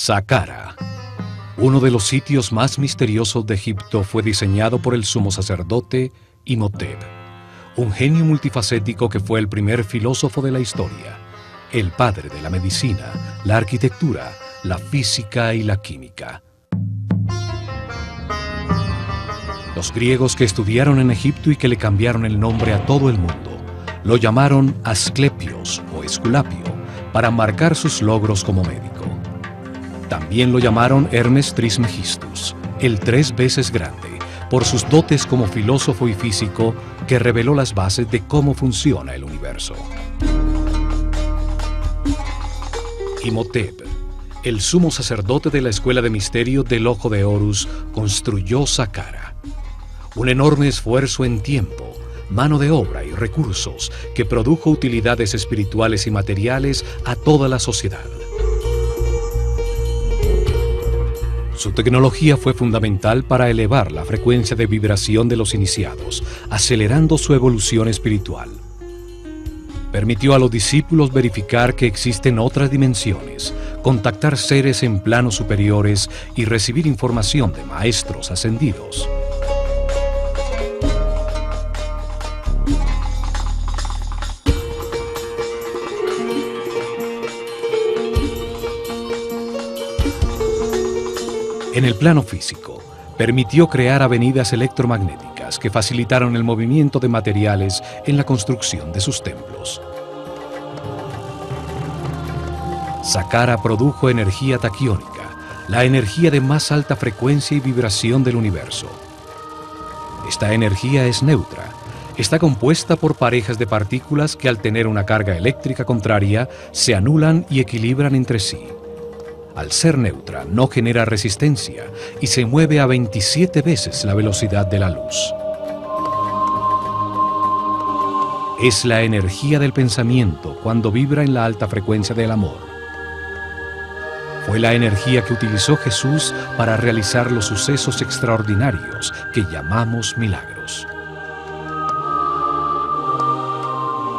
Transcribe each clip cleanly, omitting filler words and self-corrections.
Saqqara. Uno de los sitios más misteriosos de Egipto fue diseñado por el sumo sacerdote Imhotep, un genio multifacético que fue el primer filósofo de la historia, el padre de la medicina, la arquitectura, la física y la química. Los griegos que estudiaron en Egipto y que le cambiaron el nombre a todo el mundo, lo llamaron Asclepios o Esculapio, para marcar sus logros como médico. También lo llamaron Hermes Trismegistus, el 3 veces grande, por sus dotes como filósofo y físico que reveló las bases de cómo funciona el universo. Imhotep, el sumo sacerdote de la escuela de misterio del Ojo de Horus, construyó Saqqara. Un enorme esfuerzo en tiempo, mano de obra y recursos que produjo utilidades espirituales y materiales a toda la sociedad. Su tecnología fue fundamental para elevar la frecuencia de vibración de los iniciados, acelerando su evolución espiritual. Permitió a los discípulos verificar que existen otras dimensiones, contactar seres en planos superiores y recibir información de maestros ascendidos. En el plano físico, permitió crear avenidas electromagnéticas que facilitaron el movimiento de materiales en la construcción de sus templos. Saqqara produjo energía taquiónica, la energía de más alta frecuencia y vibración del universo. Esta energía es neutra, está compuesta por parejas de partículas que al tener una carga eléctrica contraria se anulan y equilibran entre sí. Al ser neutra, no genera resistencia y se mueve a 27 veces la velocidad de la luz. Es la energía del pensamiento cuando vibra en la alta frecuencia del amor. Fue la energía que utilizó Jesús para realizar los sucesos extraordinarios que llamamos milagros.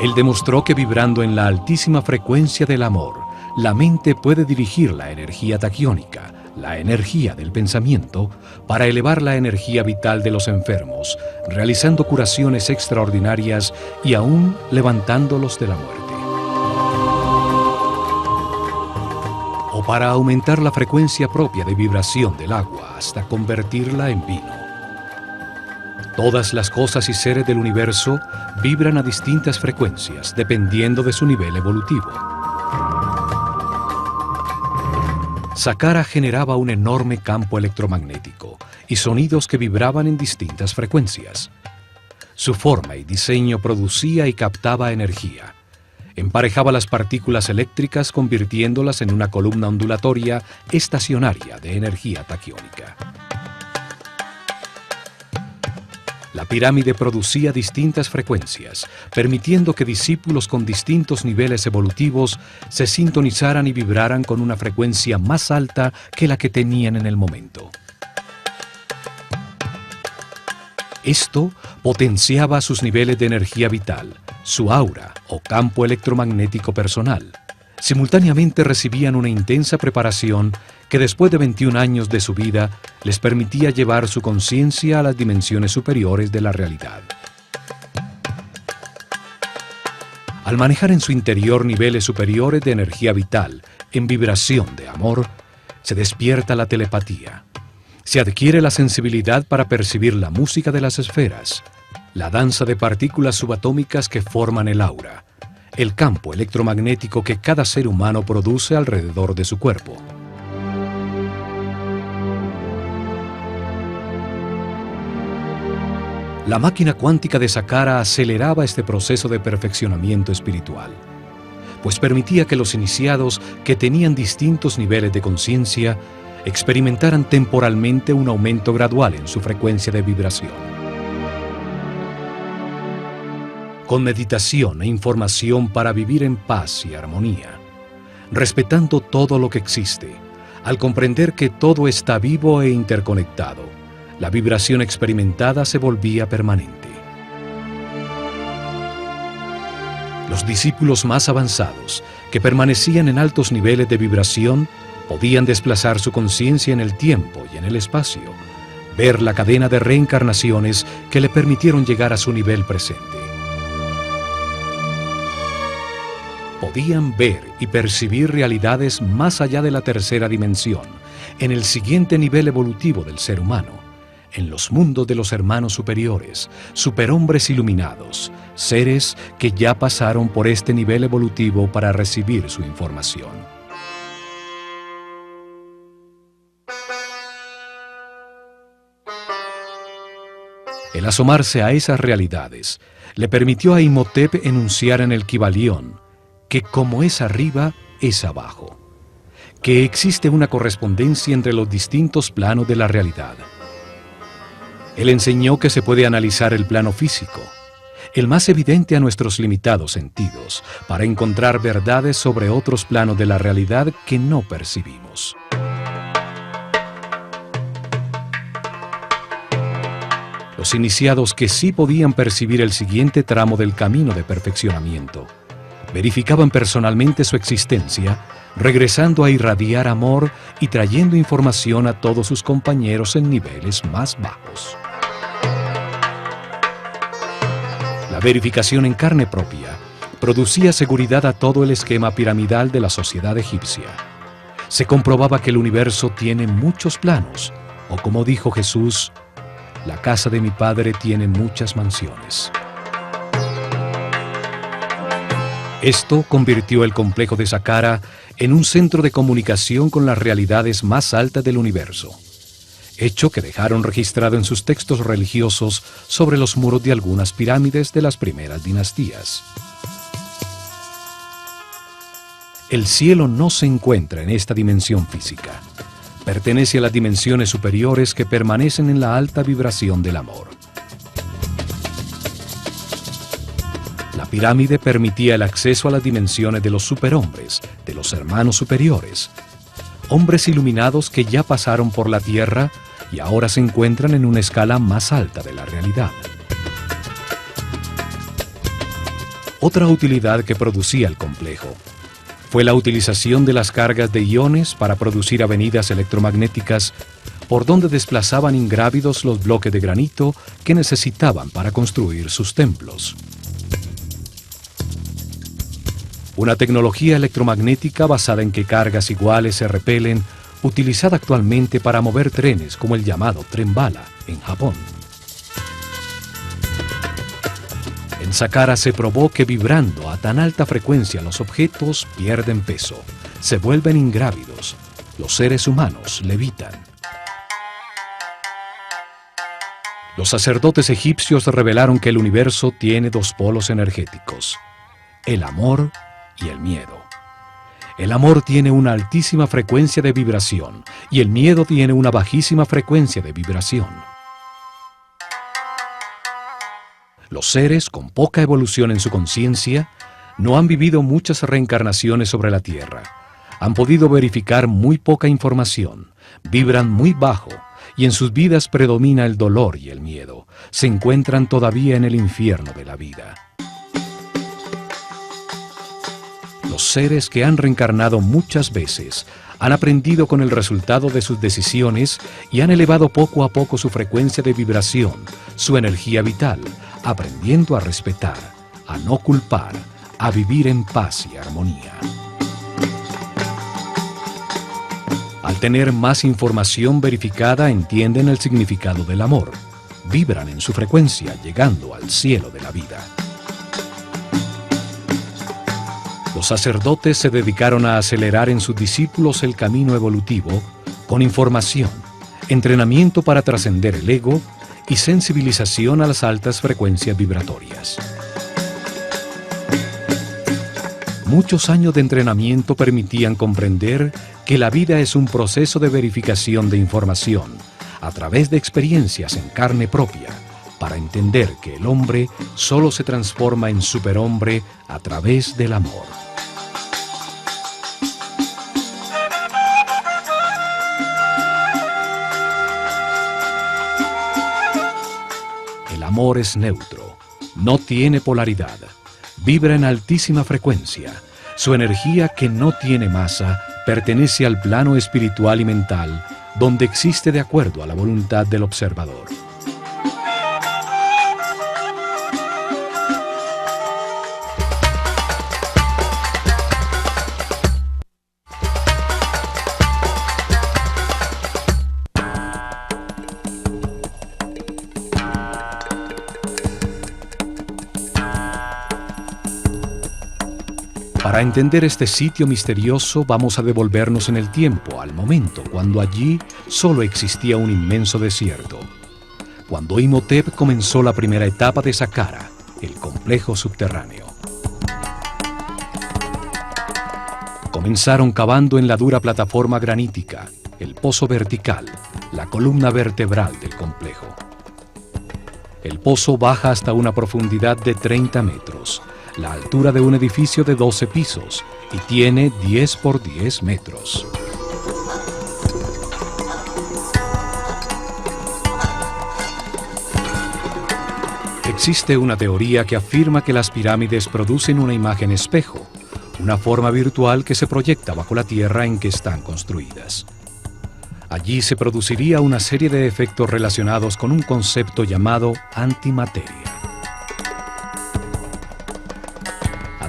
Él demostró que vibrando en la altísima frecuencia del amor, la mente puede dirigir la energía taquiónica, la energía del pensamiento, para elevar la energía vital de los enfermos, realizando curaciones extraordinarias y aún levantándolos de la muerte. O para aumentar la frecuencia propia de vibración del agua hasta convertirla en vino. Todas las cosas y seres del universo vibran a distintas frecuencias dependiendo de su nivel evolutivo. Saqqara generaba un enorme campo electromagnético y sonidos que vibraban en distintas frecuencias. Su forma y diseño producía y captaba energía. Emparejaba las partículas eléctricas convirtiéndolas en una columna ondulatoria estacionaria de energía taquiónica. La pirámide producía distintas frecuencias, permitiendo que discípulos con distintos niveles evolutivos se sintonizaran y vibraran con una frecuencia más alta que la que tenían en el momento. Esto potenciaba sus niveles de energía vital, su aura o campo electromagnético personal. Simultáneamente recibían una intensa preparación que después de 21 años de su vida les permitía llevar su conciencia a las dimensiones superiores de la realidad. Al manejar en su interior niveles superiores de energía vital, en vibración de amor, se despierta la telepatía. Se adquiere la sensibilidad para percibir la música de las esferas, la danza de partículas subatómicas que forman el aura, el campo electromagnético que cada ser humano produce alrededor de su cuerpo. La máquina cuántica de Saqqara aceleraba este proceso de perfeccionamiento espiritual, pues permitía que los iniciados que tenían distintos niveles de conciencia experimentaran temporalmente un aumento gradual en su frecuencia de vibración. Con meditación e información para vivir en paz y armonía, respetando todo lo que existe, al comprender que todo está vivo e interconectado, la vibración experimentada se volvía permanente. Los discípulos más avanzados, que permanecían en altos niveles de vibración, Podían desplazar su conciencia en el tiempo y en el espacio, ver la cadena de reencarnaciones que le permitieron llegar a su nivel presente. Podían ver y percibir realidades más allá de la tercera dimensión, en el siguiente nivel evolutivo del ser humano, en los mundos de los hermanos superiores, superhombres iluminados, seres que ya pasaron por este nivel evolutivo para recibir su información. El asomarse a esas realidades le permitió a Imhotep enunciar en el Kybalión que como es arriba, es abajo, que existe una correspondencia entre los distintos planos de la realidad. Él enseñó que se puede analizar el plano físico, el más evidente a nuestros limitados sentidos, para encontrar verdades sobre otros planos de la realidad que no percibimos. Los iniciados que sí podían percibir el siguiente tramo del camino de perfeccionamiento, verificaban personalmente su existencia, regresando a irradiar amor y trayendo información a todos sus compañeros en niveles más bajos. La verificación en carne propia producía seguridad a todo el esquema piramidal de la sociedad egipcia. Se comprobaba que el universo tiene muchos planos, o como dijo Jesús, la casa de mi Padre tiene muchas mansiones. Esto convirtió el complejo de Saqqara en un centro de comunicación con las realidades más altas del universo, hecho que dejaron registrado en sus textos religiosos sobre los muros de algunas pirámides de las primeras dinastías. El cielo no se encuentra en esta dimensión física. Pertenece a las dimensiones superiores que permanecen en la alta vibración del amor. La pirámide permitía el acceso a las dimensiones de los superhombres, de los hermanos superiores, hombres iluminados que ya pasaron por la tierra y ahora se encuentran en una escala más alta de la realidad. Otra utilidad que producía el complejo fue la utilización de las cargas de iones para producir avenidas electromagnéticas por donde desplazaban ingrávidos los bloques de granito que necesitaban para construir sus templos. Una tecnología electromagnética basada en que cargas iguales se repelen, utilizada actualmente para mover trenes como el llamado tren bala en Japón. En Saqqara se probó que vibrando a tan alta frecuencia los objetos pierden peso, se vuelven ingrávidos, los seres humanos levitan. Los sacerdotes egipcios revelaron que el universo tiene dos polos energéticos, el amor y el miedo. El amor tiene una altísima frecuencia de vibración y el miedo tiene una bajísima frecuencia de vibración. Los seres con poca evolución en su conciencia no han vivido muchas reencarnaciones sobre la Tierra. Han podido verificar muy poca información, vibran muy bajo y en sus vidas predomina el dolor y el miedo. Se encuentran todavía en el infierno de la vida. Los seres que han reencarnado muchas veces han aprendido con el resultado de sus decisiones y han elevado poco a poco su frecuencia de vibración, su energía vital, aprendiendo a respetar, a no culpar, a vivir en paz y armonía. Al tener más información verificada, entienden el significado del amor, vibran en su frecuencia, llegando al cielo de la vida. Los sacerdotes se dedicaron a acelerar en sus discípulos el camino evolutivo con información, entrenamiento para trascender el ego y sensibilización a las altas frecuencias vibratorias. Muchos años de entrenamiento permitían comprender que la vida es un proceso de verificación de información a través de experiencias en carne propia, para entender que el hombre solo se transforma en superhombre a través del amor. El amor es neutro, no tiene polaridad, vibra en altísima frecuencia. Su energía, que no tiene masa, pertenece al plano espiritual y mental, donde existe de acuerdo a la voluntad del observador. Para entender este sitio misterioso vamos a devolvernos en el tiempo, al momento cuando allí solo existía un inmenso desierto. Cuando Imhotep comenzó la primera etapa de Saqqara, el complejo subterráneo. Comenzaron cavando en la dura plataforma granítica, el pozo vertical, la columna vertebral del complejo. El pozo baja hasta una profundidad de 30 metros, la altura de un edificio de 12 pisos, y tiene 10 por 10 metros. Existe una teoría que afirma que las pirámides producen una imagen espejo, una forma virtual que se proyecta bajo la tierra en que están construidas. Allí se produciría una serie de efectos relacionados con un concepto llamado antimateria.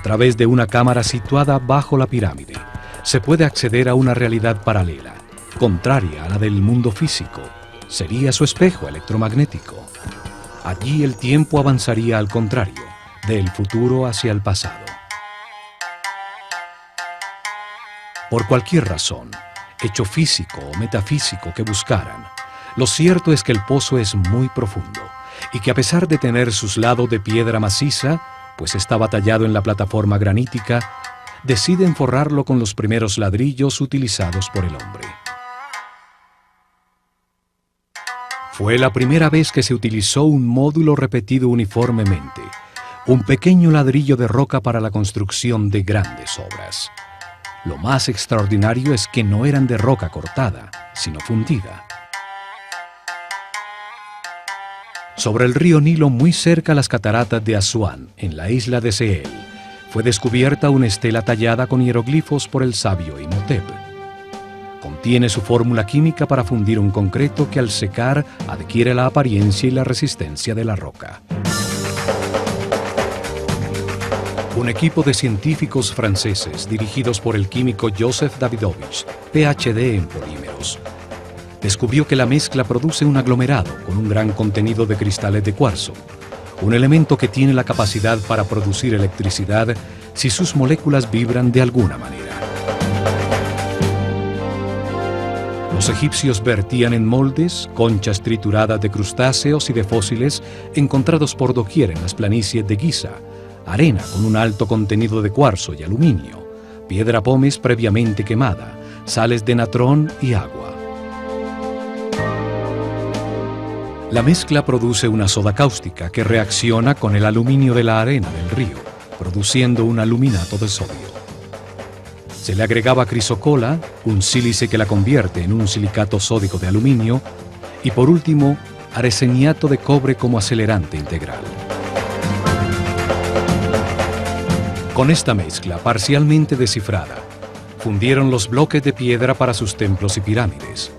A través de una cámara situada bajo la pirámide, se puede acceder a una realidad paralela, contraria a la del mundo físico. Sería su espejo electromagnético. Allí el tiempo avanzaría al contrario, del futuro hacia el pasado. Por cualquier razón, hecho físico o metafísico que buscaran, lo cierto es que el pozo es muy profundo y que a pesar de tener sus lados de piedra maciza, pues estaba tallado en la plataforma granítica, deciden forrarlo con los primeros ladrillos utilizados por el hombre. Fue la primera vez que se utilizó un módulo repetido uniformemente, un pequeño ladrillo de roca para la construcción de grandes obras. Lo más extraordinario es que no eran de roca cortada, sino fundida. Sobre el río Nilo, muy cerca a las cataratas de Asuán, en la isla de Sehel, fue descubierta una estela tallada con hieroglifos por el sabio Imhotep. Contiene su fórmula química para fundir un concreto que al secar adquiere la apariencia y la resistencia de la roca. Un equipo de científicos franceses dirigidos por el químico Joseph Davidovich, PhD en polímeros, descubrió que la mezcla produce un aglomerado con un gran contenido de cristales de cuarzo, un elemento que tiene la capacidad para producir electricidad si sus moléculas vibran de alguna manera. Los egipcios vertían en moldes conchas trituradas de crustáceos y de fósiles encontrados por doquier en las planicies de Giza, arena con un alto contenido de cuarzo y aluminio, piedra pómez previamente quemada, sales de natrón y agua. La mezcla produce una soda cáustica que reacciona con el aluminio de la arena del río, produciendo un aluminato de sodio. Se le agregaba crisocola, un sílice que la convierte en un silicato sódico de aluminio, y por último, arseniato de cobre como acelerante integral. Con esta mezcla parcialmente descifrada, fundieron los bloques de piedra para sus templos y pirámides.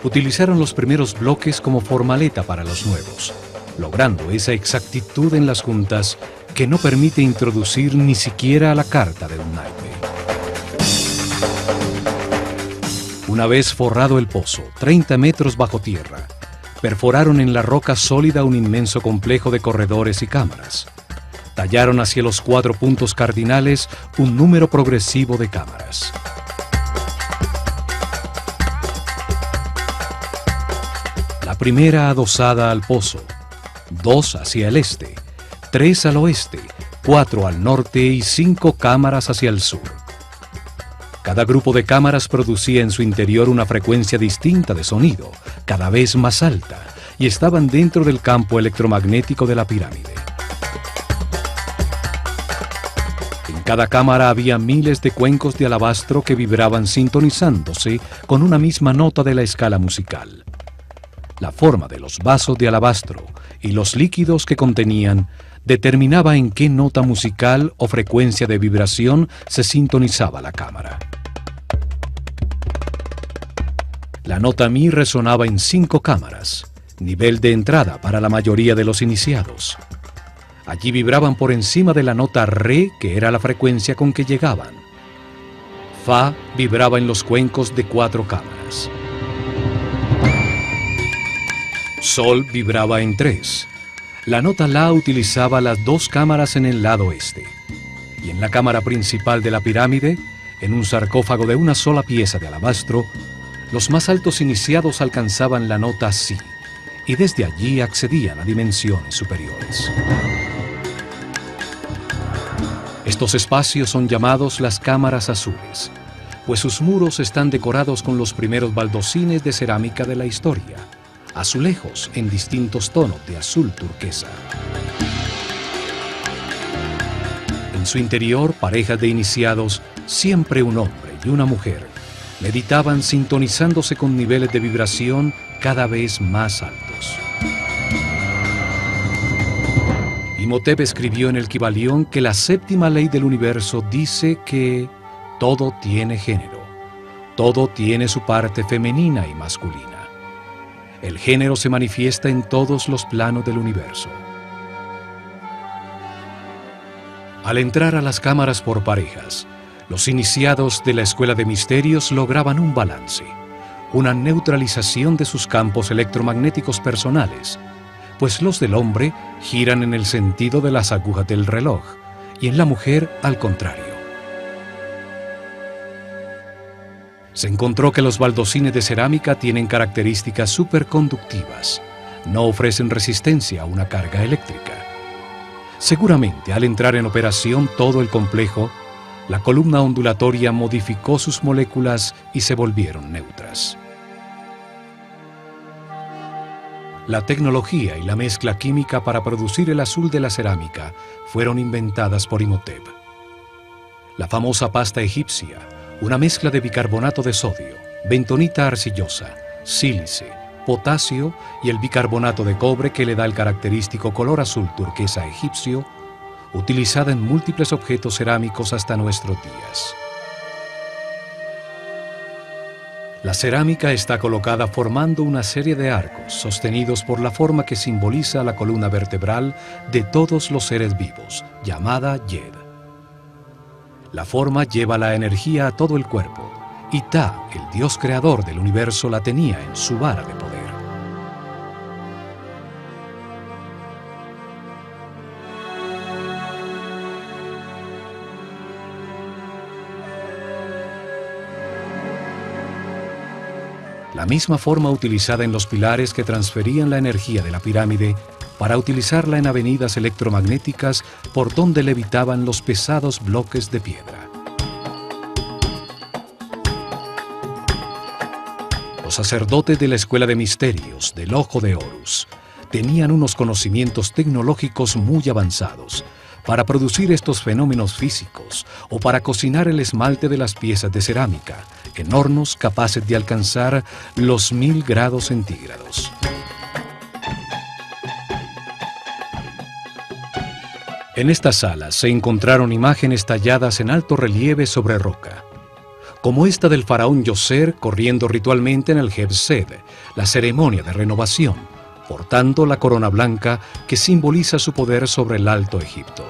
Utilizaron los primeros bloques como formaleta para los nuevos, logrando esa exactitud en las juntas que no permite introducir ni siquiera la carta de un naipe. Una vez forrado el pozo, 30 metros bajo tierra, perforaron en la roca sólida un inmenso complejo de corredores y cámaras. Tallaron hacia los 4 puntos cardinales un número progresivo de cámaras. La primera adosada al pozo, 2 hacia el este, 3 al oeste, 4 al norte y 5 cámaras hacia el sur. Cada grupo de cámaras producía en su interior una frecuencia distinta de sonido, cada vez más alta, y estaban dentro del campo electromagnético de la pirámide. En cada cámara había miles de cuencos de alabastro que vibraban sintonizándose con una misma nota de la escala musical. La forma de los vasos de alabastro y los líquidos que contenían determinaba en qué nota musical o frecuencia de vibración se sintonizaba la cámara. La nota Mi resonaba en 5 cámaras, nivel de entrada para la mayoría de los iniciados. Allí vibraban por encima de la nota Re, que era la frecuencia con que llegaban. Fa vibraba en los cuencos de 4 cámaras. Sol vibraba en 3. La nota La utilizaba las 2 cámaras en el lado este. Y en la cámara principal de la pirámide, en un sarcófago de una sola pieza de alabastro, los más altos iniciados alcanzaban la nota Si, y desde allí accedían a dimensiones superiores. Estos espacios son llamados las cámaras azules, pues sus muros están decorados con los primeros baldosines de cerámica de la historia, azulejos en distintos tonos de azul turquesa. En su interior, parejas de iniciados, siempre un hombre y una mujer, meditaban sintonizándose con niveles de vibración cada vez más altos. Imhotep escribió en el Kybalión que la 7ª ley del universo dice que todo tiene género, todo tiene su parte femenina y masculina. El género se manifiesta en todos los planos del universo. Al entrar a las cámaras por parejas, los iniciados de la Escuela de Misterios lograban un balance, una neutralización de sus campos electromagnéticos personales, pues los del hombre giran en el sentido de las agujas del reloj y en la mujer al contrario. Se encontró que los baldosines de cerámica tienen características superconductivas, no ofrecen resistencia a una carga eléctrica. Seguramente al entrar en operación todo el complejo, la columna ondulatoria modificó sus moléculas y se volvieron neutras. La tecnología y la mezcla química para producir el azul de la cerámica fueron inventadas por Imhotep. La famosa pasta egipcia, una mezcla de bicarbonato de sodio, bentonita arcillosa, sílice, potasio y el bicarbonato de cobre que le da el característico color azul turquesa egipcio, utilizada en múltiples objetos cerámicos hasta nuestros días. La cerámica está colocada formando una serie de arcos sostenidos por la forma que simboliza la columna vertebral de todos los seres vivos, llamada Yed. La forma lleva la energía a todo el cuerpo, y Ta, el dios creador del universo, la tenía en su vara de poder. La misma forma utilizada en los pilares que transferían la energía de la pirámide para utilizarla en avenidas electromagnéticas por donde levitaban los pesados bloques de piedra. Los sacerdotes de la Escuela de Misterios del Ojo de Horus tenían unos conocimientos tecnológicos muy avanzados para producir estos fenómenos físicos o para cocinar el esmalte de las piezas de cerámica en hornos capaces de alcanzar los 1000 grados centígrados. En esta sala se encontraron imágenes talladas en alto relieve sobre roca, como esta del faraón Yoser corriendo ritualmente en el Heb-Sed, la ceremonia de renovación, portando la corona blanca que simboliza su poder sobre el Alto Egipto.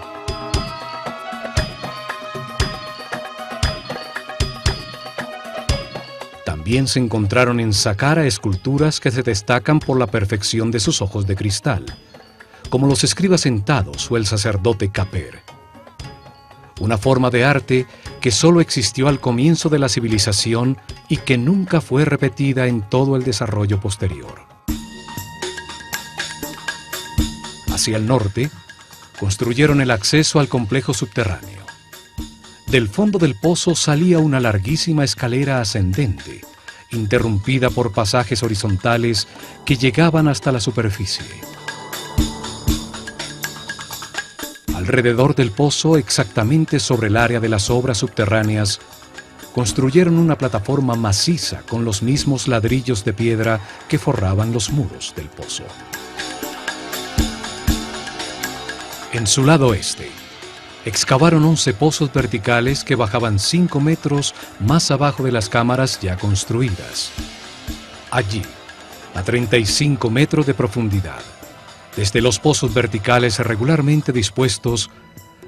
También se encontraron en Saqqara esculturas que se destacan por la perfección de sus ojos de cristal, como los escribas sentados o el sacerdote Kaper. Una forma de arte que solo existió al comienzo de la civilización y que nunca fue repetida en todo el desarrollo posterior. Hacia el norte, construyeron el acceso al complejo subterráneo. Del fondo del pozo salía una larguísima escalera ascendente, interrumpida por pasajes horizontales que llegaban hasta la superficie. Alrededor del pozo, exactamente sobre el área de las obras subterráneas, construyeron una plataforma maciza con los mismos ladrillos de piedra que forraban los muros del pozo. En su lado este, excavaron 11 pozos verticales que bajaban 5 metros más abajo de las cámaras ya construidas. Allí, a 35 metros de profundidad, desde los pozos verticales regularmente dispuestos,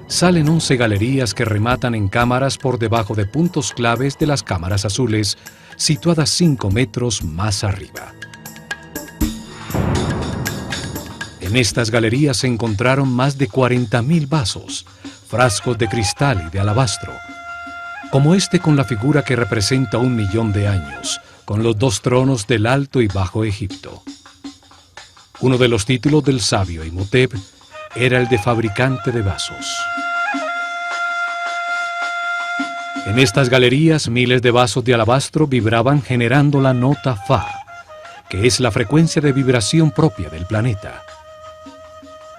salen 11 galerías que rematan en cámaras por debajo de puntos claves de las cámaras azules, situadas 5 metros más arriba. En estas galerías se encontraron más de 40.000 vasos, frascos de cristal y de alabastro, como este con la figura que representa 1.000.000 de años, con los 2 tronos del Alto y Bajo Egipto. Uno de los títulos del sabio Imhotep era el de fabricante de vasos. En estas galerías, miles de vasos de alabastro vibraban generando la nota Fa, que es la frecuencia de vibración propia del planeta.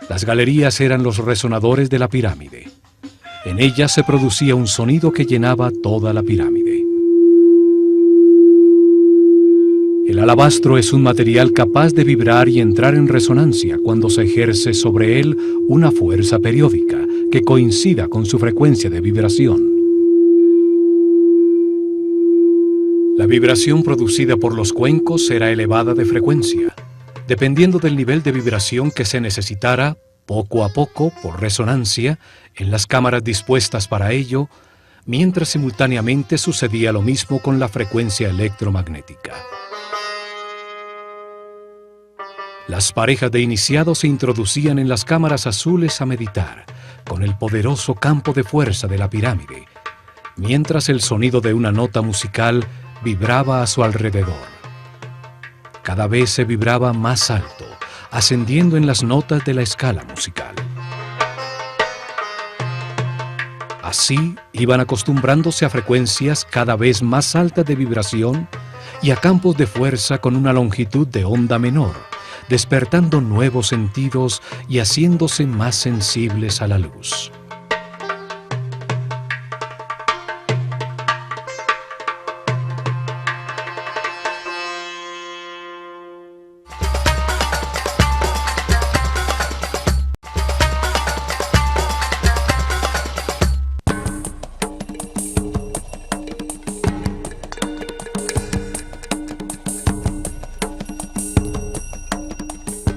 Las galerías eran los resonadores de la pirámide. En ellas se producía un sonido que llenaba toda la pirámide. El alabastro es un material capaz de vibrar y entrar en resonancia cuando se ejerce sobre él una fuerza periódica que coincida con su frecuencia de vibración. La vibración producida por los cuencos era elevada de frecuencia, dependiendo del nivel de vibración que se necesitara, poco a poco, por resonancia, en las cámaras dispuestas para ello, mientras simultáneamente sucedía lo mismo con la frecuencia electromagnética. Las parejas de iniciados se introducían en las cámaras azules a meditar, con el poderoso campo de fuerza de la pirámide, mientras el sonido de una nota musical vibraba a su alrededor. Cada vez se vibraba más alto, ascendiendo en las notas de la escala musical. Así iban acostumbrándose a frecuencias cada vez más altas de vibración y a campos de fuerza con una longitud de onda menor, despertando nuevos sentidos y haciéndose más sensibles a la luz.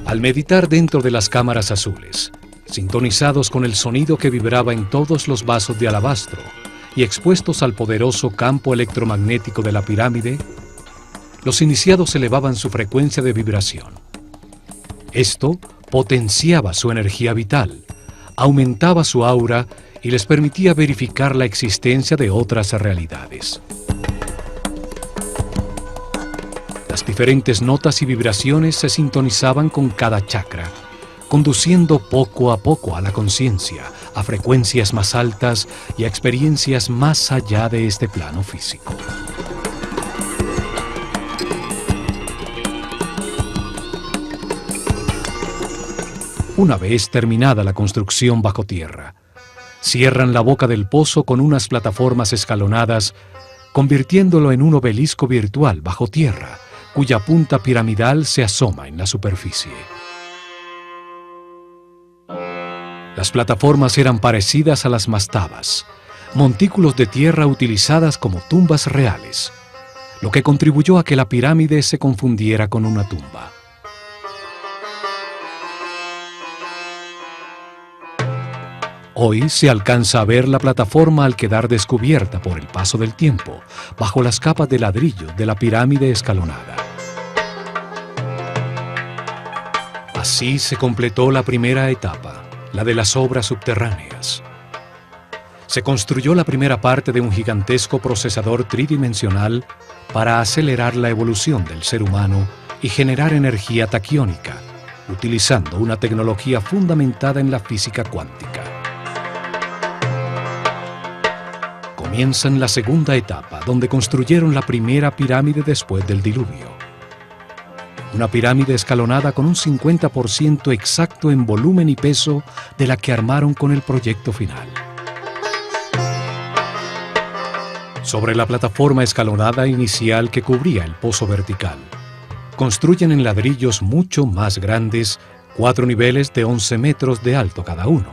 Al meditar dentro de las cámaras azules, sintonizados con el sonido que vibraba en todos los vasos de alabastro y expuestos al poderoso campo electromagnético de la pirámide, los iniciados elevaban su frecuencia de vibración. Esto potenciaba su energía vital, aumentaba su aura y les permitía verificar la existencia de otras realidades. Las diferentes notas y vibraciones se sintonizaban con cada chakra, conduciendo poco a poco a la conciencia, a frecuencias más altas y a experiencias más allá de este plano físico. Una vez terminada la construcción bajo tierra, cierran la boca del pozo con unas plataformas escalonadas, convirtiéndolo en un obelisco virtual bajo tierra, cuya punta piramidal se asoma en la superficie. Las plataformas eran parecidas a las mastabas, montículos de tierra utilizadas como tumbas reales, lo que contribuyó a que la pirámide se confundiera con una tumba. Hoy se alcanza a ver la plataforma al quedar descubierta por el paso del tiempo, bajo las capas de ladrillo de la pirámide escalonada. Así se completó la primera etapa, la de las obras subterráneas. Se construyó la primera parte de un gigantesco procesador tridimensional para acelerar la evolución del ser humano y generar energía taquiónica, utilizando una tecnología fundamentada en la física cuántica. Comienzan la segunda etapa, donde construyeron la primera pirámide después del diluvio. Una pirámide escalonada con un 50% exacto en volumen y peso de la que armaron con el proyecto final. Sobre la plataforma escalonada inicial que cubría el pozo vertical, construyen en ladrillos mucho más grandes 4 niveles de 11 metros de alto cada uno,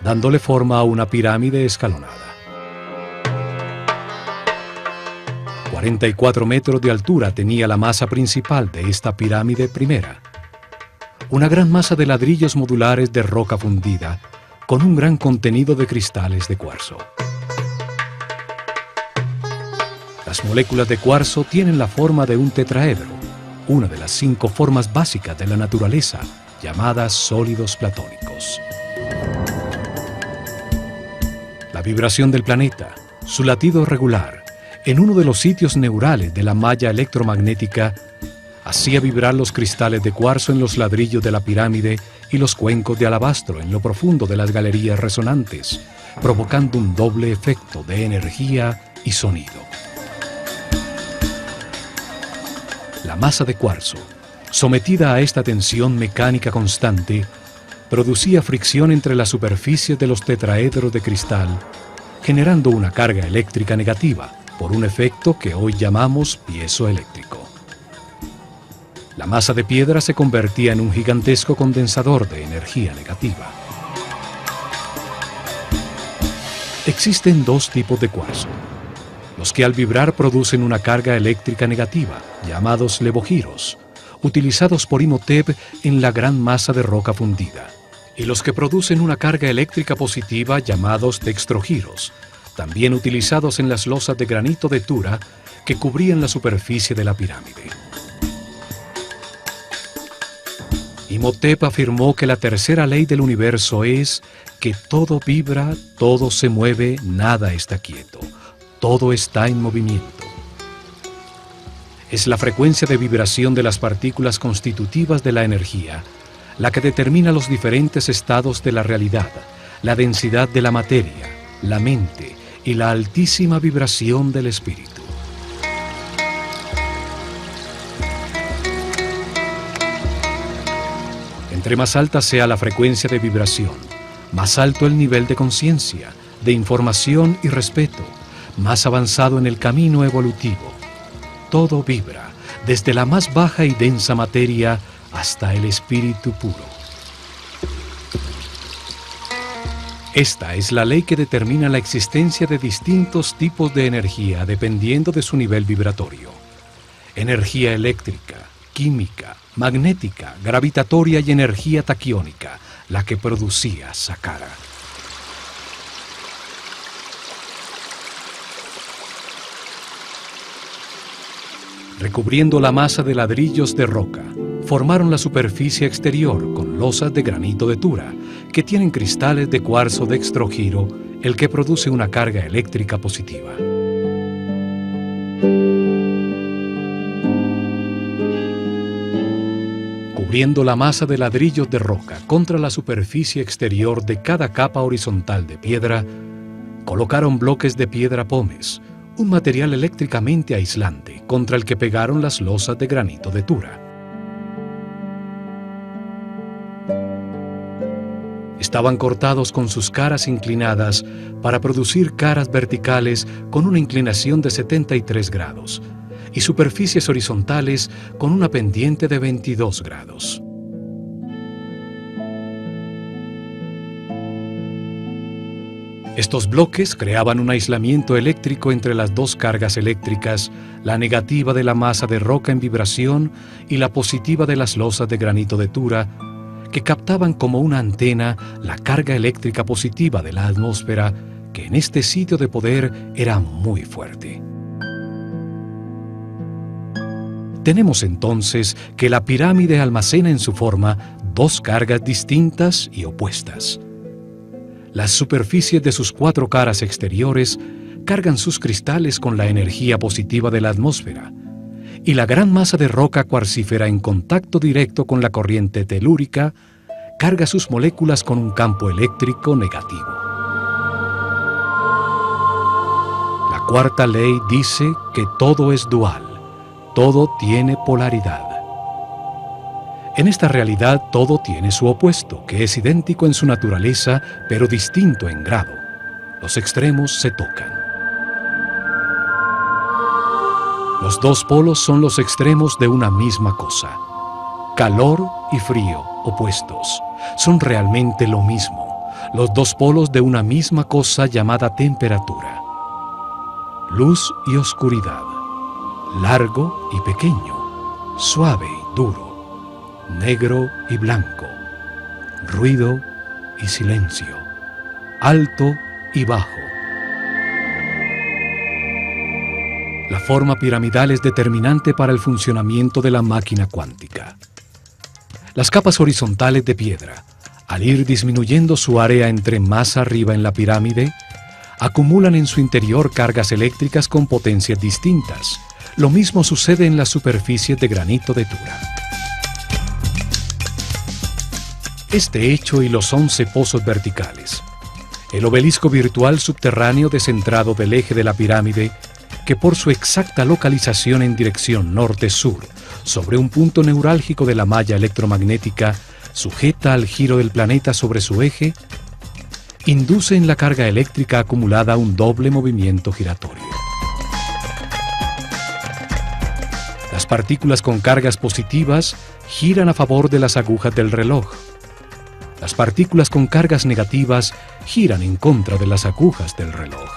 dándole forma a una pirámide escalonada. 44 metros de altura tenía la masa principal de esta pirámide primera. Una gran masa de ladrillos modulares de roca fundida, con un gran contenido de cristales de cuarzo. Las moléculas de cuarzo tienen la forma de un tetraedro, una de las 5 formas básicas de la naturaleza, llamadas sólidos platónicos. La vibración del planeta, su latido regular, en uno de los sitios neurales de la malla electromagnética, hacía vibrar los cristales de cuarzo en los ladrillos de la pirámide y los cuencos de alabastro en lo profundo de las galerías resonantes, provocando un doble efecto de energía y sonido. La masa de cuarzo, sometida a esta tensión mecánica constante, producía fricción entre las superficies de los tetraedros de cristal, generando una carga eléctrica negativa por un efecto que hoy llamamos piezoeléctrico. La masa de piedra se convertía en un gigantesco condensador de energía negativa. Existen 2 tipos de cuarzo: los que al vibrar producen una carga eléctrica negativa, llamados levogiros, utilizados por Imhotep en la gran masa de roca fundida, y los que producen una carga eléctrica positiva, llamados dextrogiros, también utilizados en las losas de granito de Tura que cubrían la superficie de la pirámide. Imhotep afirmó que la tercera ley del universo es que todo vibra, todo se mueve, nada está quieto, todo está en movimiento. Es la frecuencia de vibración de las partículas constitutivas de la energía la que determina los diferentes estados de la realidad, la densidad de la materia, la mente y la altísima vibración del espíritu. Entre más alta sea la frecuencia de vibración, más alto el nivel de conciencia, de información y respeto, más avanzado en el camino evolutivo. Todo vibra, desde la más baja y densa materia hasta el espíritu puro. Esta es la ley que determina la existencia de distintos tipos de energía dependiendo de su nivel vibratorio. Energía eléctrica, química, magnética, gravitatoria y energía taquiónica, la que producía Saqqara. Recubriendo la masa de ladrillos de roca, formaron la superficie exterior con losas de granito de Tura, que tienen cristales de cuarzo dextrogiro, el que produce una carga eléctrica positiva. Cubriendo la masa de ladrillos de roca contra la superficie exterior de cada capa horizontal de piedra, colocaron bloques de piedra pómez, un material eléctricamente aislante contra el que pegaron las losas de granito de Tura. Estaban cortados con sus caras inclinadas para producir caras verticales con una inclinación de 73 grados y superficies horizontales con una pendiente de 22 grados. Estos bloques creaban un aislamiento eléctrico entre las 2 cargas eléctricas, la negativa de la masa de roca en vibración y la positiva de las losas de granito de Tura, que captaban como una antena la carga eléctrica positiva de la atmósfera, que en este sitio de poder era muy fuerte. Tenemos entonces que la pirámide almacena en su forma 2 cargas distintas y opuestas. Las superficies de sus 4 caras exteriores cargan sus cristales con la energía positiva de la atmósfera, y la gran masa de roca cuarcífera en contacto directo con la corriente telúrica carga sus moléculas con un campo eléctrico negativo. La cuarta ley dice que todo es dual, todo tiene polaridad. En esta realidad todo tiene su opuesto, que es idéntico en su naturaleza, pero distinto en grado. Los extremos se tocan. Los 2 polos son los extremos de una misma cosa. Calor y frío, opuestos, son realmente lo mismo, los 2 polos de una misma cosa llamada temperatura. Luz y oscuridad, largo y pequeño, suave y duro, negro y blanco, ruido y silencio, alto y bajo. La forma piramidal es determinante para el funcionamiento de la máquina cuántica. Las capas horizontales de piedra, al ir disminuyendo su área entre más arriba en la pirámide, acumulan en su interior cargas eléctricas con potencias distintas. Lo mismo sucede en las superficies de granito de Tura. Este hecho y los 11 pozos verticales, el obelisco virtual subterráneo descentrado del eje de la pirámide, que por su exacta localización en dirección norte-sur, sobre un punto neurálgico de la malla electromagnética, sujeta al giro del planeta sobre su eje, induce en la carga eléctrica acumulada un doble movimiento giratorio. Las partículas con cargas positivas giran a favor de las agujas del reloj. Las partículas con cargas negativas giran en contra de las agujas del reloj.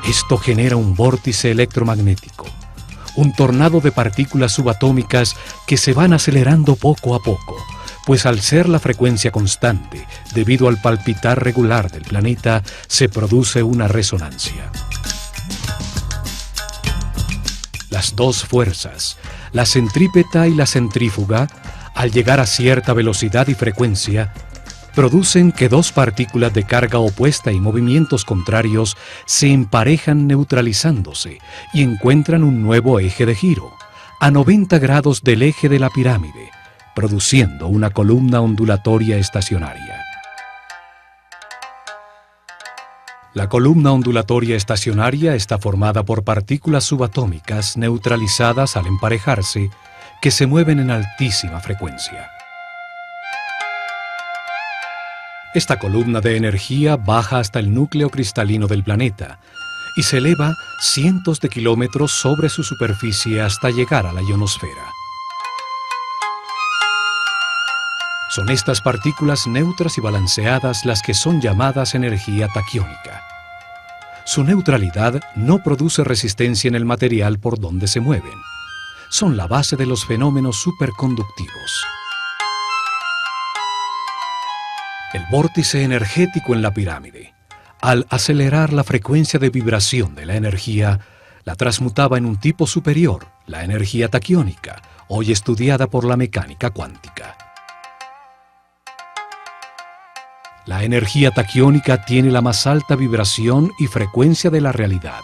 Esto genera un vórtice electromagnético, un tornado de partículas subatómicas que se van acelerando poco a poco, pues al ser la frecuencia constante, debido al palpitar regular del planeta, se produce una resonancia. Las dos fuerzas, la centrípeta y la centrífuga, al llegar a cierta velocidad y frecuencia, producen que dos partículas de carga opuesta y movimientos contrarios se emparejan neutralizándose y encuentran un nuevo eje de giro, a 90 grados del eje de la pirámide, produciendo una columna ondulatoria estacionaria. La columna ondulatoria estacionaria está formada por partículas subatómicas neutralizadas al emparejarse, que se mueven en altísima frecuencia. Esta columna de energía baja hasta el núcleo cristalino del planeta y se eleva cientos de kilómetros sobre su superficie hasta llegar a la ionosfera. Son estas partículas neutras y balanceadas las que son llamadas energía taquiónica. Su neutralidad no produce resistencia en el material por donde se mueven. Son la base de los fenómenos superconductivos. El vórtice energético en la pirámide, al acelerar la frecuencia de vibración de la energía, la transmutaba en un tipo superior, la energía taquiónica, hoy estudiada por la mecánica cuántica. La energía taquiónica tiene la más alta vibración y frecuencia de la realidad.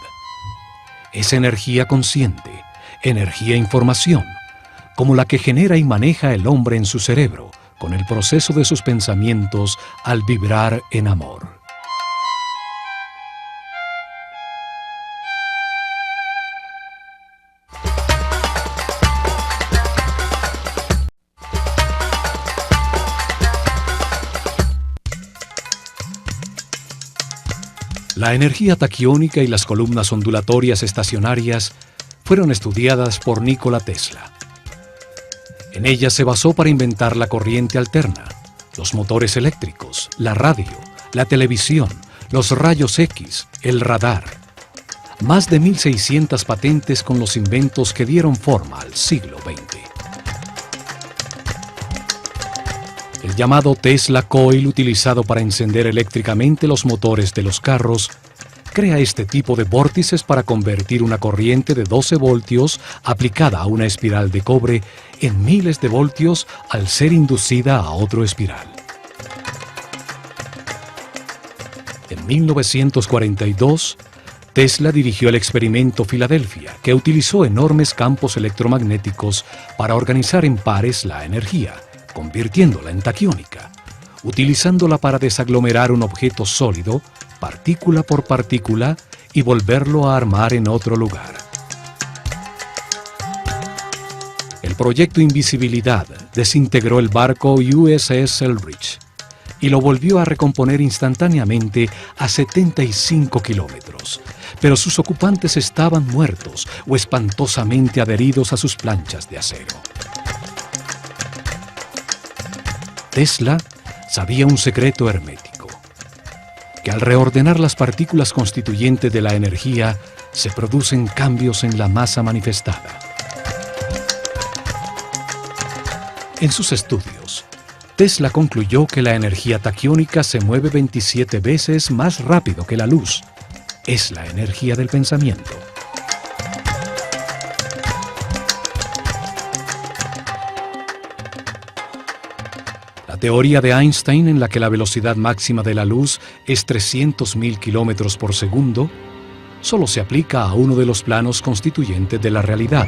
Es energía consciente, energía información, como la que genera y maneja el hombre en su cerebro, con el proceso de sus pensamientos al vibrar en amor. La energía taquiónica y las columnas ondulatorias estacionarias fueron estudiadas por Nikola Tesla. En ellas se basó para inventar la corriente alterna, los motores eléctricos, la radio, la televisión, los rayos X, el radar. Más de 1.600 patentes con los inventos que dieron forma al siglo XX. El llamado Tesla Coil, utilizado para encender eléctricamente los motores de los carros, crea este tipo de vórtices para convertir una corriente de 12 voltios aplicada a una espiral de cobre en miles de voltios al ser inducida a otro espiral. En 1942, Tesla dirigió el experimento Filadelfia, que utilizó enormes campos electromagnéticos para organizar en pares la energía, convirtiéndola en taquiónica, utilizándola para desaglomerar un objeto sólido, partícula por partícula, y volverlo a armar en otro lugar. El proyecto Invisibilidad desintegró el barco USS Eldridge y lo volvió a recomponer instantáneamente a 75 kilómetros, pero sus ocupantes estaban muertos o espantosamente adheridos a sus planchas de acero. Tesla sabía un secreto hermético, que al reordenar las partículas constituyentes de la energía, se producen cambios en la masa manifestada. En sus estudios, Tesla concluyó que la energía taquiónica se mueve 27 veces más rápido que la luz. Es la energía del pensamiento. La teoría de Einstein, en la que la velocidad máxima de la luz es 300.000 kilómetros por segundo, solo se aplica a uno de los planos constituyentes de la realidad,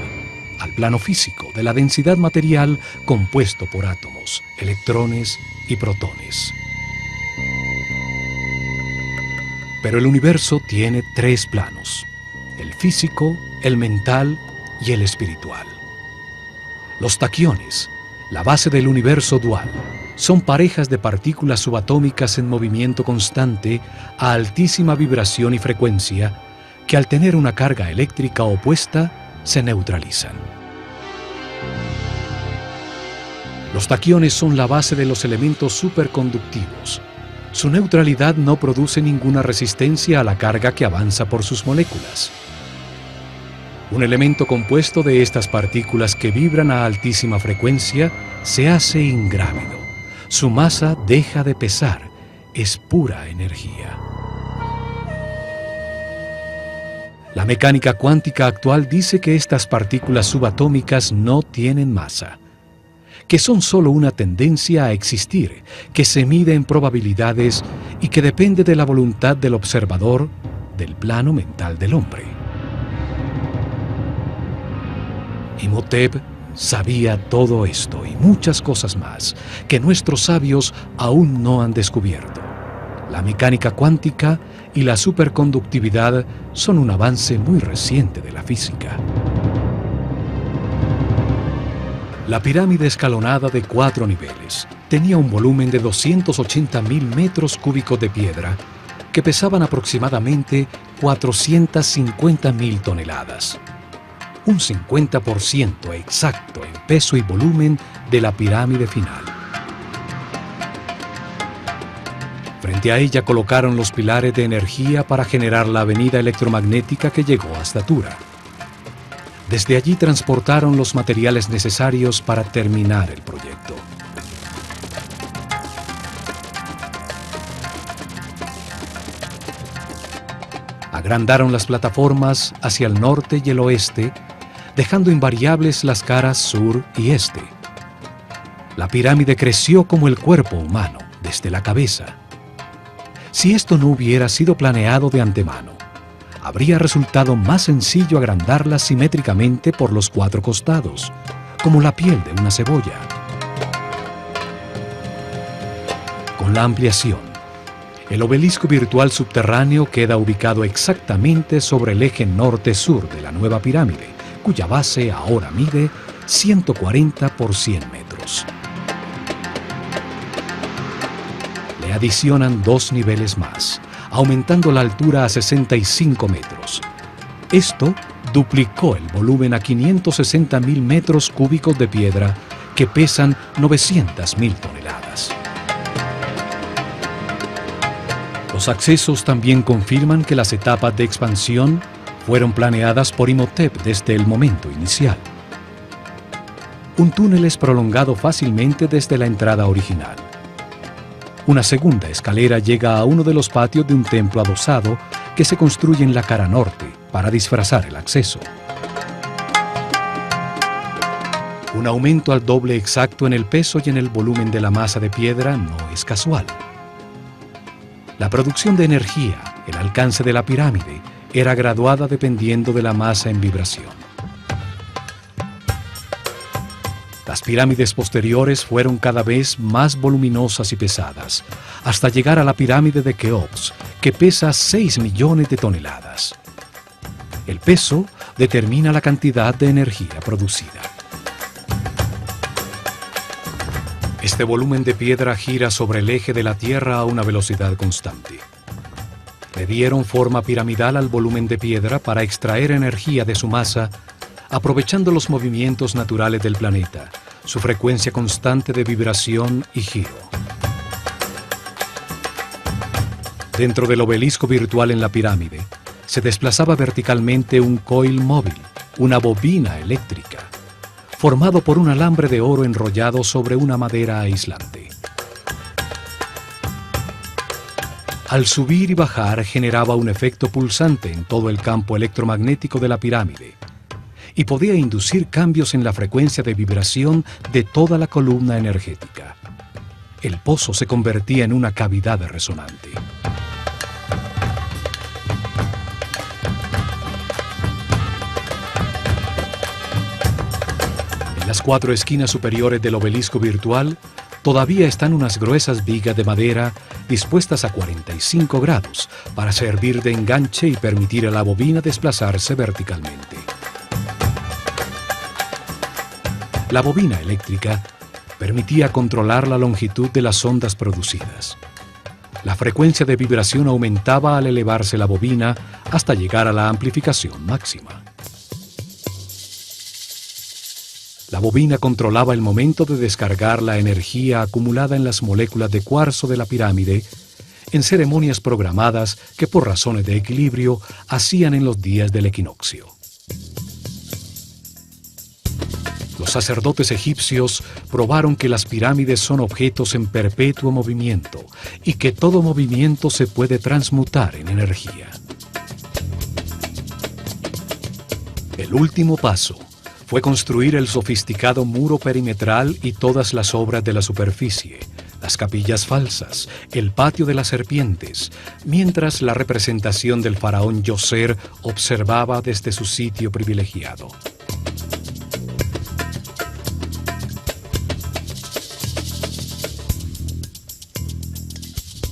al plano físico de la densidad material compuesto por átomos, electrones y protones. Pero el universo tiene tres planos: el físico, el mental y el espiritual. Los taquiones, la base del universo dual, son parejas de partículas subatómicas en movimiento constante a altísima vibración y frecuencia que, al tener una carga eléctrica opuesta, se neutralizan. Los taquiones son la base de los elementos superconductivos. Su neutralidad no produce ninguna resistencia a la carga que avanza por sus moléculas. Un elemento compuesto de estas partículas que vibran a altísima frecuencia se hace ingrávido. Su masa deja de pesar, es pura energía. La mecánica cuántica actual dice que estas partículas subatómicas no tienen masa, que son solo una tendencia a existir, que se mide en probabilidades y que depende de la voluntad del observador del plano mental del hombre. Imhotep sabía todo esto y muchas cosas más que nuestros sabios aún no han descubierto. La mecánica cuántica y la superconductividad son un avance muy reciente de la física. La pirámide escalonada de 4 niveles tenía un volumen de 280.000 metros cúbicos de piedra que pesaban aproximadamente 450.000 toneladas. Un 50% exacto en peso y volumen de la pirámide final. Frente a ella colocaron los pilares de energía para generar la avenida electromagnética que llegó hasta Tura. Desde allí transportaron los materiales necesarios para terminar el proyecto. Agrandaron las plataformas hacia el norte y el oeste, dejando invariables las caras sur y este. La pirámide creció como el cuerpo humano, desde la cabeza. Si esto no hubiera sido planeado de antemano, habría resultado más sencillo agrandarla simétricamente por los 4 costados, como la piel de una cebolla. Con la ampliación, el obelisco virtual subterráneo queda ubicado exactamente sobre el eje norte-sur de la nueva pirámide, cuya base ahora mide 140 por 100 metros. Le adicionan 2 niveles más, aumentando la altura a 65 metros. Esto duplicó el volumen a 560.000 metros cúbicos de piedra que pesan 900.000 toneladas. Los accesos también confirman que las etapas de expansión fueron planeadas por Imhotep desde el momento inicial. Un túnel es prolongado fácilmente desde la entrada original. Una segunda escalera llega a uno de los patios de un templo adosado que se construye en la cara norte para disfrazar el acceso. Un aumento al doble exacto en el peso y en el volumen de la masa de piedra no es casual. La producción de energía, el alcance de la pirámide, era graduada dependiendo de la masa en vibración. Las pirámides posteriores fueron cada vez más voluminosas y pesadas, hasta llegar a la pirámide de Keops, que pesa 6 millones de toneladas. El peso determina la cantidad de energía producida. Este volumen de piedra gira sobre el eje de la Tierra a una velocidad constante. Le dieron forma piramidal al volumen de piedra para extraer energía de su masa, aprovechando los movimientos naturales del planeta, su frecuencia constante de vibración y giro. Dentro del obelisco virtual en la pirámide, se desplazaba verticalmente un coil móvil, una bobina eléctrica, formado por un alambre de oro enrollado sobre una madera aislante. Al subir y bajar generaba un efecto pulsante en todo el campo electromagnético de la pirámide y podía inducir cambios en la frecuencia de vibración de toda la columna energética. El pozo se convertía en una cavidad resonante. En las 4 esquinas superiores del obelisco virtual todavía están unas gruesas vigas de madera dispuestas a 45 grados para servir de enganche y permitir a la bobina desplazarse verticalmente. La bobina eléctrica permitía controlar la longitud de las ondas producidas. La frecuencia de vibración aumentaba al elevarse la bobina hasta llegar a la amplificación máxima. La bobina controlaba el momento de descargar la energía acumulada en las moléculas de cuarzo de la pirámide en ceremonias programadas que por razones de equilibrio hacían en los días del equinoccio. Los sacerdotes egipcios probaron que las pirámides son objetos en perpetuo movimiento y que todo movimiento se puede transmutar en energía. El último paso fue construir el sofisticado muro perimetral y todas las obras de la superficie, las capillas falsas, el patio de las serpientes, mientras la representación del faraón Djoser observaba desde su sitio privilegiado.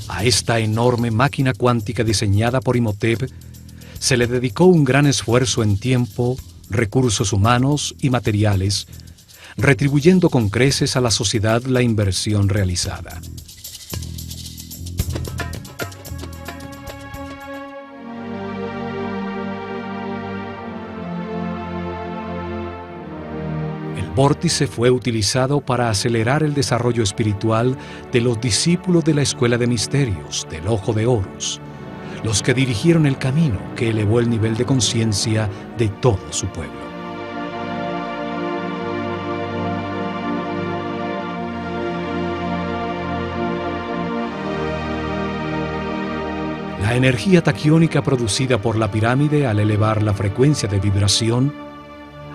A esta enorme máquina cuántica diseñada por Imhotep se le dedicó un gran esfuerzo en tiempo, recursos humanos y materiales, retribuyendo con creces a la sociedad la inversión realizada. El vórtice fue utilizado para acelerar el desarrollo espiritual de los discípulos de la Escuela de Misterios del Ojo de Horus, los que dirigieron el camino que elevó el nivel de conciencia de todo su pueblo. La energía taquiónica producida por la pirámide al elevar la frecuencia de vibración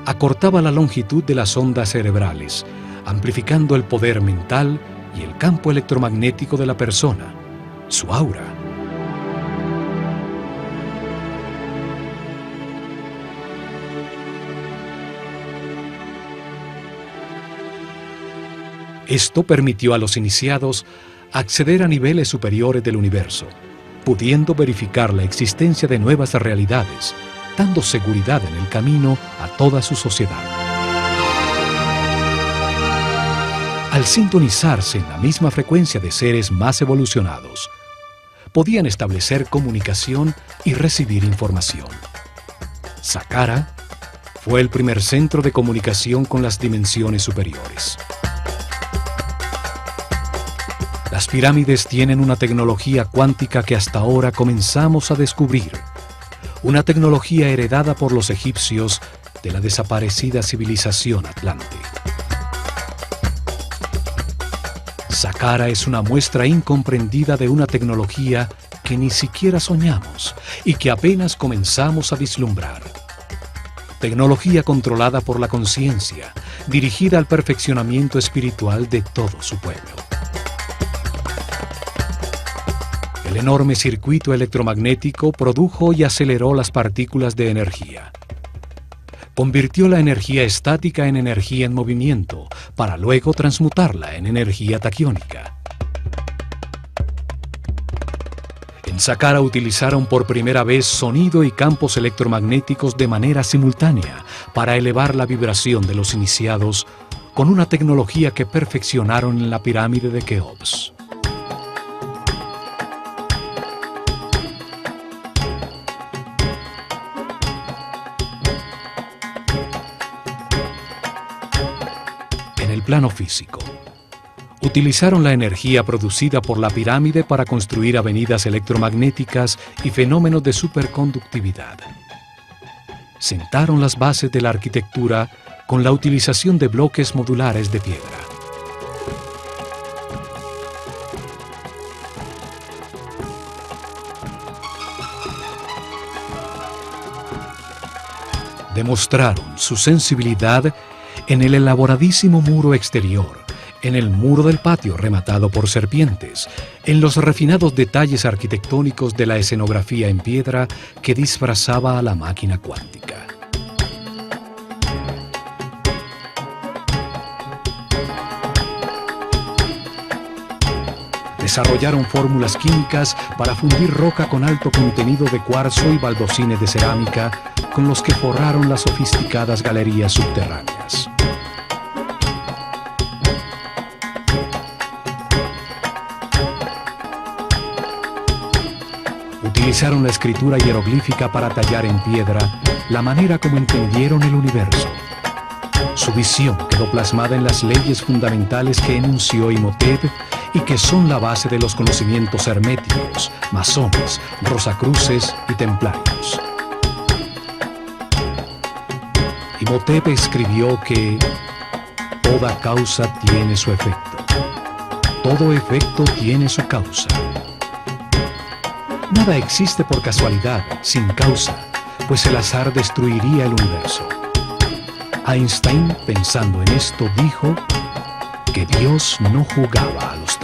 acortaba la longitud de las ondas cerebrales, amplificando el poder mental y el campo electromagnético de la persona, su aura. Esto permitió a los iniciados acceder a niveles superiores del universo, pudiendo verificar la existencia de nuevas realidades, dando seguridad en el camino a toda su sociedad. Al sintonizarse en la misma frecuencia de seres más evolucionados, podían establecer comunicación y recibir información. Saqqara fue el primer centro de comunicación con las dimensiones superiores. Las pirámides tienen una tecnología cuántica que hasta ahora comenzamos a descubrir, una tecnología heredada por los egipcios de la desaparecida civilización atlante. Saqqara es una muestra incomprendida de una tecnología que ni siquiera soñamos y que apenas comenzamos a vislumbrar. Tecnología controlada por la conciencia, dirigida al perfeccionamiento espiritual de todo su pueblo. El enorme circuito electromagnético produjo y aceleró las partículas de energía. Convirtió la energía estática en energía en movimiento, para luego transmutarla en energía taquiónica. En Saqqara utilizaron por primera vez sonido y campos electromagnéticos de manera simultánea para elevar la vibración de los iniciados con una tecnología que perfeccionaron en la pirámide de Keops. En el plano físico, Utilizaron la energía producida por la pirámide para construir avenidas electromagnéticas y fenómenos de superconductividad. Sentaron las bases de la arquitectura con la utilización de bloques modulares de piedra. Demostraron su sensibilidad en el elaboradísimo muro exterior, en el muro del patio rematado por serpientes, en los refinados detalles arquitectónicos de la escenografía en piedra que disfrazaba a la máquina cuántica. Desarrollaron fórmulas químicas para fundir roca con alto contenido de cuarzo y baldosines de cerámica con los que forraron las sofisticadas galerías subterráneas. Utilizaron la escritura hieroglífica para tallar en piedra la manera como entendieron el universo. Su visión quedó plasmada en las leyes fundamentales que enunció Imhotep y que son la base de los conocimientos herméticos, masones, rosacruces y templarios. Imhotep escribió que toda causa tiene su efecto, todo efecto tiene su causa. Nada existe por casualidad, sin causa, pues el azar destruiría el universo. Einstein, pensando en esto, dijo que Dios no jugaba a los